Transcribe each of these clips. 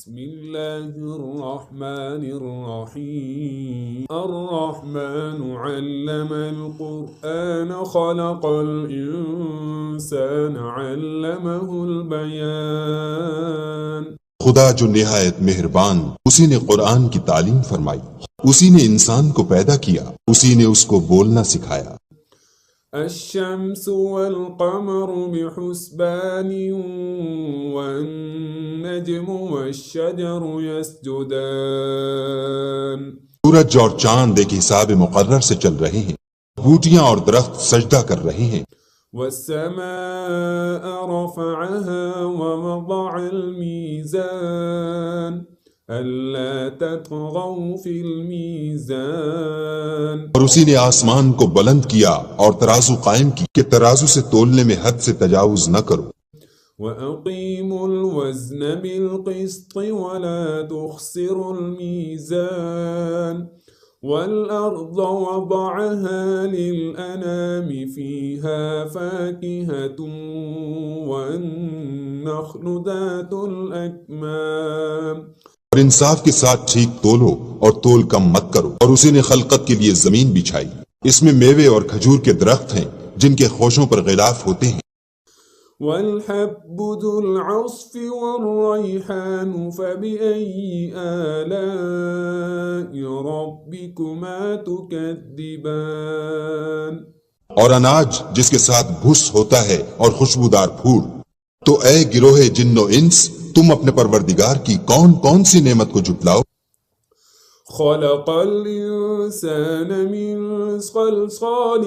بسم الله الرحمن الرحيم الرحمن علم القرآن خلق الإنسان علمه البيان خدا جو نہایت مہربان، اسی نے قرآن کی تعلیم فرمائی، اسی نے انسان کو پیدا کیا، اسی نے اس کو بولنا سکھایا۔ الشمس والقمر بحسبان والنجم والشجر يسجدان سورج اور چاند ایک حساب مقرر سے چل رہے ہیں، بوٹیاں اور درخت سجدہ کر رہے ہیں۔ والسماء رفعها ووضع الميزان ألا تطغوا في الميزان اور اسی نے آسمان کو بلند کیا اور ترازو قائم کی کہ ترازو سے تولنے میں حد سے تجاوز نہ کرو۔ وأقيموا الوزن بالقسط ولا تخسروا الميزان والأرض وضعها للأنام فيها فاكهة والنخل ذات الأكمام اور انصاف کے ساتھ ٹھیک تولو اور تول کم مت کرو، اور اسی نے خلقت کے لیے زمین بچھائی، اس میں میوے اور کھجور کے درخت ہیں جن کے خوشوں پر غلاف ہوتے ہیں۔ والحب ذو العصف والريحان فبأي آلاء ربكما تكذبان اور اناج جس کے ساتھ گھس ہوتا ہے اور خوشبودار پھول، تو اے گروہ جن و انس، تم اپنے پروردگار کی کون کون سی نعمت کو جھٹلاؤ۔ خلق الإنسان من صلصال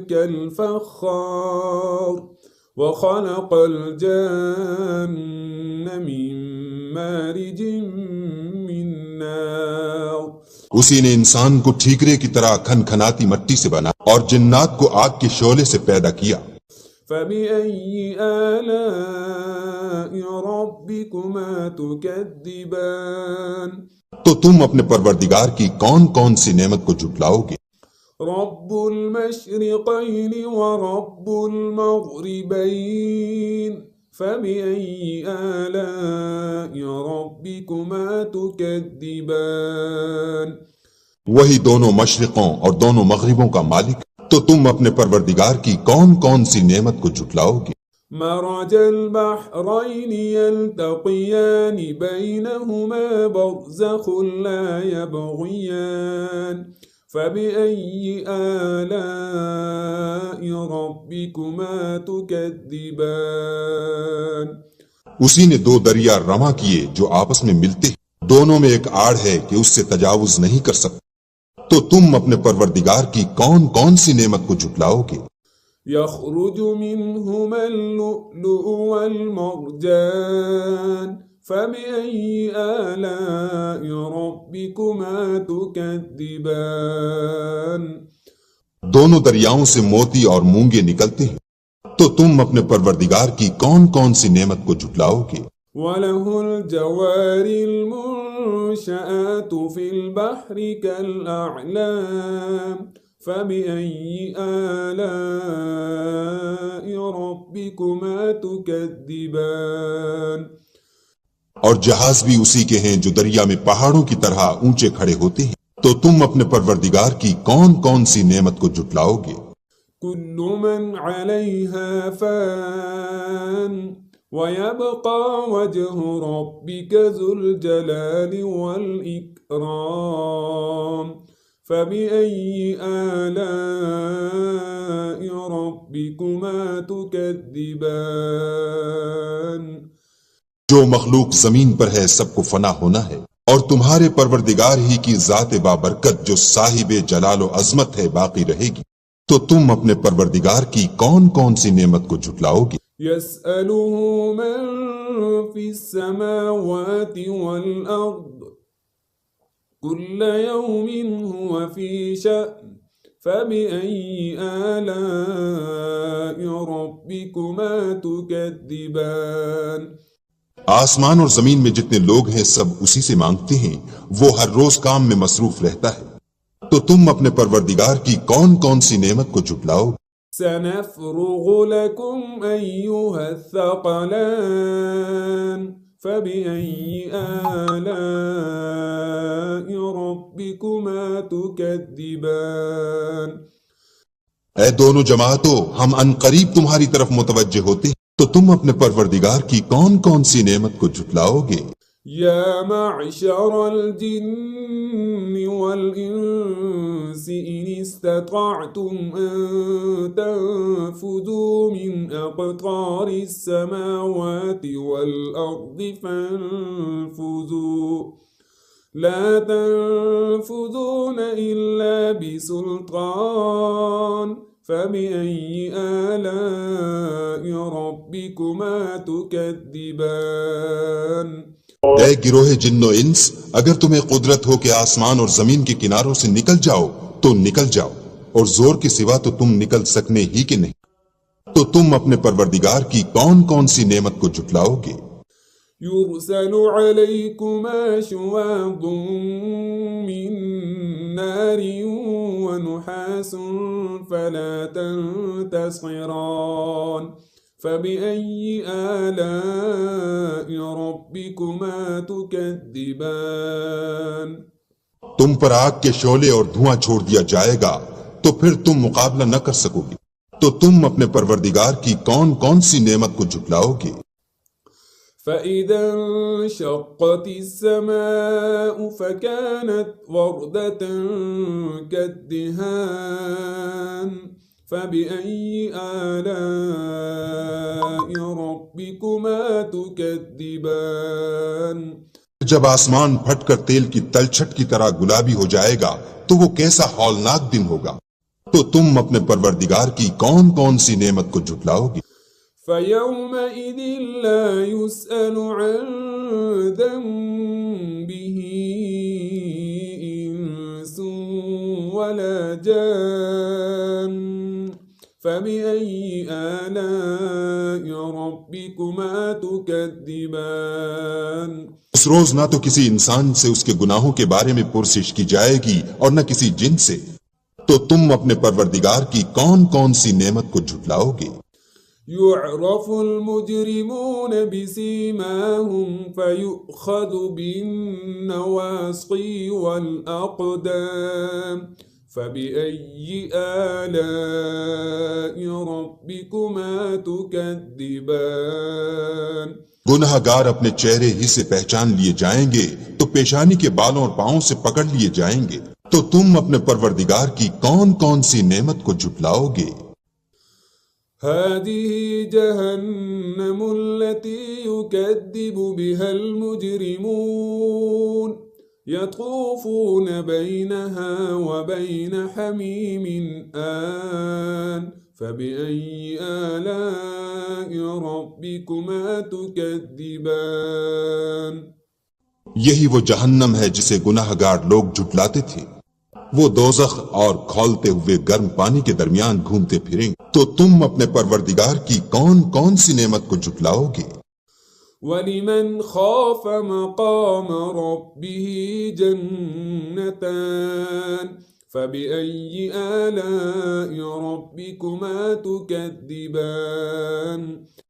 كالفخار وخلق الجن من مارج من نار اسی نے انسان کو ٹھیکرے کی طرح کھن کھناتی مٹی سے بنا اور جنات کو آگ کے شعلے سے پیدا کیا۔ فبأي آلاء ربكما تكذبان تو تم اپنے پروردگار کی کون کون سی نعمت کو جھٹلاؤ گے؟ رب المشرقين ورب المغربين فبأي آلاء ربكما تكذبان وہی دونوں مشرقوں اور دونوں مغربوں کا مالک، تو تم اپنے پروردگار کی کون کون سی نعمت کو جھٹلاؤ گے؟ مرج البحرين يلتقيان بينهما برزخ لا يبغيان فبأي آلاء ربكما تكذبان اسی نے دو دریا رواں کیے جو آپس میں ملتے ہیں، دونوں میں ایک آڑ ہے کہ اس سے تجاوز نہیں کر سکتے، تو تم اپنے پروردگار کی کون کون سی نعمت کو جھٹلاؤ گے؟ يخرج منهما اللؤلؤ والمرجان فبأي آلاء ربكما تكذبان دونوں دریاؤں سے موتی اور مونگے نکلتے ہیں، تو تم اپنے پروردگار کی کون کون سی نعمت کو جھٹلاؤ گے؟ وله الجوار المنشآت في البحر كالأعلام فبأي آلاء ربكما تكذبان اور جہاز بھی اسی کے ہیں جو دریا میں پہاڑوں کی طرح اونچے کھڑے ہوتے ہیں، تو تم اپنے پروردگار کی کون کون سی نعمت کو جھٹلاؤ گے؟ كل من عليها فان ويبقى وجه ربك ذو الجلال والإكرام فبأي آلاء ربكما تكذبان جو مخلوق زمین پر ہے سب کو فنا ہونا ہے، اور تمہارے پروردگار ہی کی ذات بابرکت جو صاحب جلال و عظمت ہے باقی رہے گی، تو تم اپنے پروردگار کی کون کون سی نعمت کو جھٹلاؤ گے؟ يسأله من في السماوات والأرض كل يوم هو في شأن فبأي آلاء ربكما تكذبان آسمان اور زمین میں جتنے لوگ ہیں سب اسی سے مانگتے ہیں، وہ ہر روز کام میں مصروف رہتا ہے، تو تم اپنے پروردگار کی کون کون سی نعمت کو جھٹلاؤ؟ سنفرغ لكم أيها الثقلان فبأي آلاء ربكما تكذبان اے دونوں جماعتوں، ہم ان قریب تمہاری طرف متوجہ ہوتے ہیں، تو تم اپنے پروردگار کی کون کون سی نعمت کو جھٹلاؤ گے؟ يا معشر الجن والإنس إن استطعتم أن تنفذوا من أقطار السماوات والأرض فانفذوا لا تنفذون إلا بسلطان فبأي آلاء ربكما تكذبان اے گروہ جن و انس، اگر تمہیں قدرت ہو کہ آسمان اور زمین کے کناروں سے نکل جاؤ تو نکل جاؤ، اور زور کے سوا تو تم نکل سکنے ہی کہ نہیں، تو تم اپنے پروردگار کی کون کون سی نعمت کو جھٹلاؤ گے؟ يرسل عليكما شواظ من نار ونحاس فلا تنتصران فبأي آلاء ربكما تكذبان تم پر آگ کے شعلے اور دھواں چھوڑ دیا جائے گا تو پھر تم مقابلہ نہ کر سکو گے، تو تم اپنے پروردگار کی کون کون سی نعمت کو جھٹلاؤ گے؟ فإذا انشقت السماء فكانت وردة كالدهان فبأي آلاء ربكما تكذبان جب آسمان پھٹ کر تیل کی تلچھٹ کی طرح گلابی ہو جائے گا تو وہ کیسا ہولناک دن ہوگا، تو تم اپنے پروردگار کی کون کون سی نعمت کو جھٹلاؤ گے؟ فيومئذ لا يسأل عن ذنبه إنس ولا جان فبأي آلاء ربكما تكذبان اس روز نہ تو کسی انسان سے اس کے گناہوں کے بارے میں پرسش کی جائے گی اور نہ کسی جن سے، تو تم اپنے پروردگار کی کون کون سی نعمت کو جھٹلاؤ گے؟ يعرف المجرمون بسيماهم فيؤخذ بالنواصي والأقدام فبأي آلاء ربكما تكذبان گناہ گار اپنے چہرے ہی سے پہچان لیے جائیں گے تو پیشانی کے بالوں اور پاؤں سے پکڑ لیے جائیں گے، تو تم اپنے پروردگار کی کون کون سی نعمت کو جھٹلاؤ گے؟ هذه جهنم التي يكذب بها المجرمون يطوفون بينها وبين حميم آن فبأي آلاء ربكما تكذبان یہی وہ جہنم ہے جسے گناہ گار لوگ جھٹلاتے تھے، وہ دوزخ اور کھولتے ہوئے گرم پانی کے درمیان گھومتے پھریں، تو تم اپنے پروردگار کی کون کون سی نعمت کو جھٹلاؤ گے؟ وَلِمَنْ خَافَ مَقَامَ رَبِّهِ جَنَّتَانِ فَبِأَيِّ آلَاءِ رَبِّكُمَا تُكَذِّبَانِ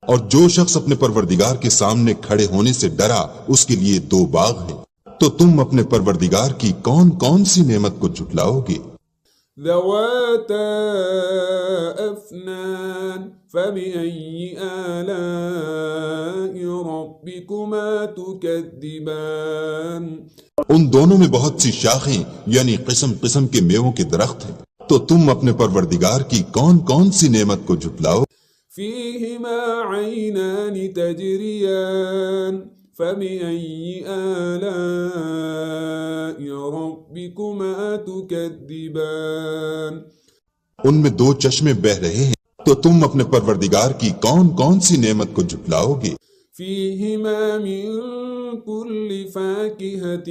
اور جو شخص اپنے پروردگار کے سامنے کھڑے ہونے سے ڈرا، اس کے لیے دو باغ ہیں، تو تم اپنے پروردگار کی کون کون سی نعمت کو جھٹلاؤ گے؟ ذواتا أفنان فبأي آلاء ربكما تكذبان ان دونوں میں بہت سی شاخیں یعنی قسم قسم کے میووں کے درخت ہیں، تو تم اپنے پروردگار کی کون کون سی نعمت کو جھٹلاؤ؟ فيهما عينان تجريان فبأي آلاء ربكما تكذبان ان میں دو چشمے بہ رہے ہیں، تو تم اپنے پروردگار کی کون کون سی نعمت کو جھٹلاؤ گے؟ فيهما من كل فاكهة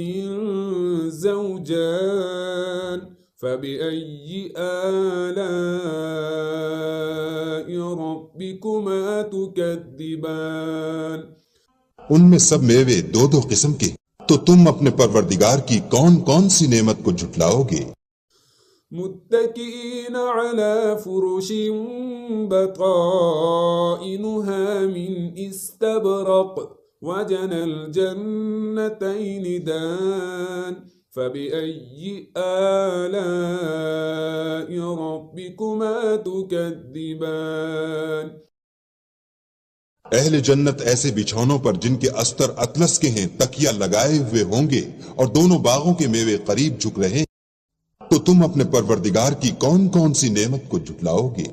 زوجان فبأي آلاء ربكما تكذبان ان میں سب میوے دو دو قسم کے، تو تم اپنے پروردگار کی کون کون سی نعمت کو جھٹلاؤ گے؟ متكئين على فرش بطائنها من استبرق وجنى الجنتين دان فبأي آلاء ربكما تكذبان اہل جنت ایسے بچھونوں پر جن کے استر اطلس کے ہیں تکیہ لگائے ہوئے ہوں گے اور دونوں باغوں کے میوے قریب جھک رہے ہیں، تو تم اپنے پروردگار کی کون کون سی نعمت کو جھٹلاؤ گے؟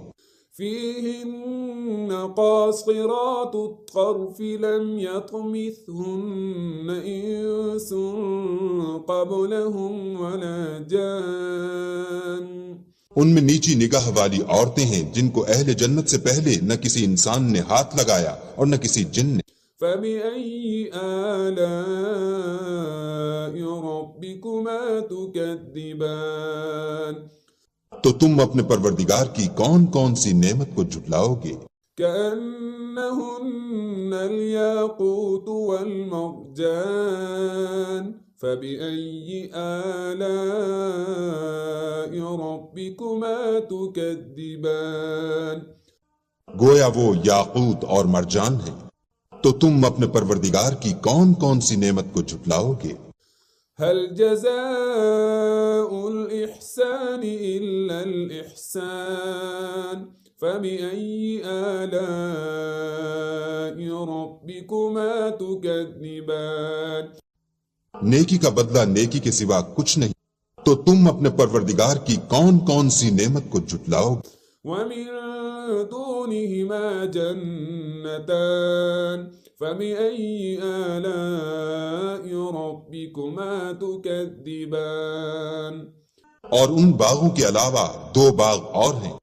فيهن قاصرات الطرف لم يطمثهن إنس قبلهم ولا جان ان میں نیچی نگاہ والی عورتیں ہیں جن کو اہل جنت سے پہلے نہ کسی انسان نے ہاتھ لگایا اور نہ کسی جن نے۔ فبأي آلاء ربكما تكذبان تو تم اپنے پروردگار کی کون کون سی نعمت کو جھٹلاؤ گے؟ كأنهن الياقوت والمرجان فبأي آلاء ربكما تكذبان گویا وہ یاقوت اور مرجان ہیں، تو تم اپنے پروردگار کی کون کون سی نعمت کو جھٹلاؤ گے؟ هل جزاء الإحسان إلا الإحسان فبأي آلاء ربكما تكذبان نیکی کا بدلہ نیکی کے سوا کچھ نہیں، تو تم اپنے پروردگار کی کون کون سی نعمت کو جھٹلاؤ گے؟ ومن دونهما جنتان فبأي آلاء ربكما تكذبان اور ان باغوں کے علاوہ دو باغ اور ہیں،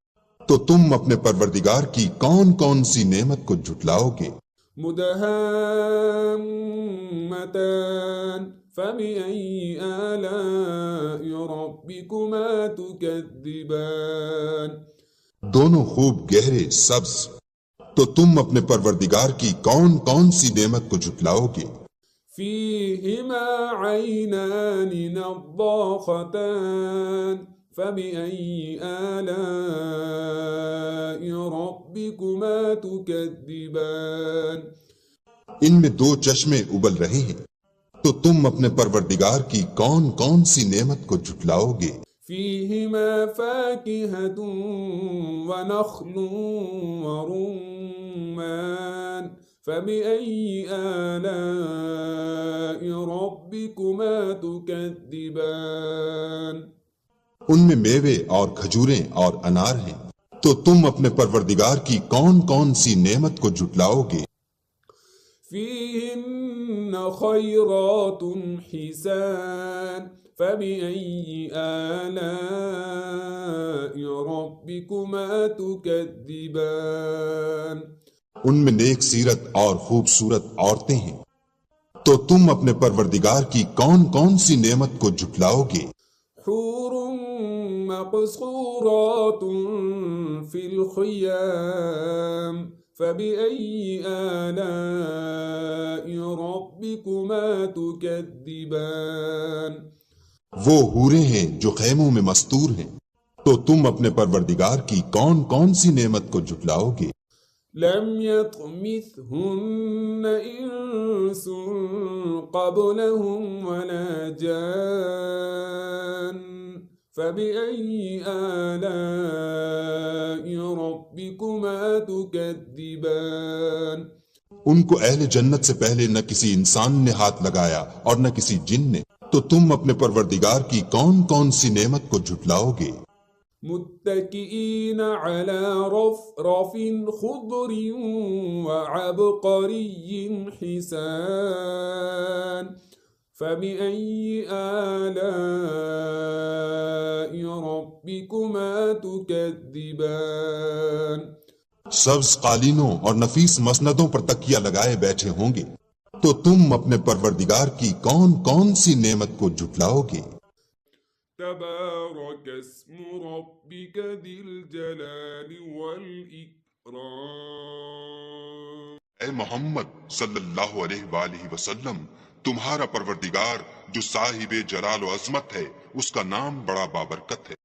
تو تم اپنے پروردگار کی کون کون سی نعمت کو جھٹلاؤ گے؟ مدهامتان فبأي آلاء ربكما تكذبان دونوں خوب گہرے سبز، تو تم اپنے پروردگار کی کون کون سی نعمت کو جھٹلاؤ گے؟ فيهما عينان نضاختان فبأي آلاء ربكما تكذبان ان میں دو چشمے ابل رہے ہیں، تو تم اپنے پروردگار کی کون کون سی نعمت کو جھٹلاؤ گے؟ فيهما فاكهة ونخل ورمان فبأي آلاء ربكما تكذبان ان میں میوے اور کھجوریں اور انار ہیں، تو تم اپنے پروردگار کی کون کون سی نعمت کو جھٹلاؤ گے؟ فيهن خيرات حسان فبأي آلاء ربكما تكذبان ان میں نیک سیرت اور خوبصورت عورتیں ہیں، تو تم اپنے پروردگار کی کون کون سی نعمت کو جھٹلاؤ گے؟ حور مقصورات في الخيام فبأي آلاء ربكما تكذبان وہ حوریں ہیں جو خیموں میں مستور ہیں، تو تم اپنے پروردگار کی کون کون سی نعمت کو جھٹلاؤ گے؟ لم يطمثهن إنس قبلهم ولا جان فبأي آلاء ربكما تكذبان ان کو اہل جنت سے پہلے نہ کسی انسان نے ہاتھ لگایا اور نہ کسی جن نے، تو تم اپنے پروردگار کی کون کون سی نعمت کو جھٹلاؤ گے؟ متكئين على رفرف خضر وعبقري حسان فبأي آلاء ربكما تكذبان سبز قالینوں اور نفیس مسندوں پر تکیہ لگائے بیٹھے ہوں گے، تو تم اپنے پروردگار کی کون کون سی نعمت کو جھٹلاؤ گے؟ تبارك اسم ربك ذي الجلال والإكرام اے محمد صلی اللہ علیہ وآلہ وسلم، تمہارا پروردگار جو صاحب جلال و عظمت ہے، اس کا نام بڑا بابرکت ہے۔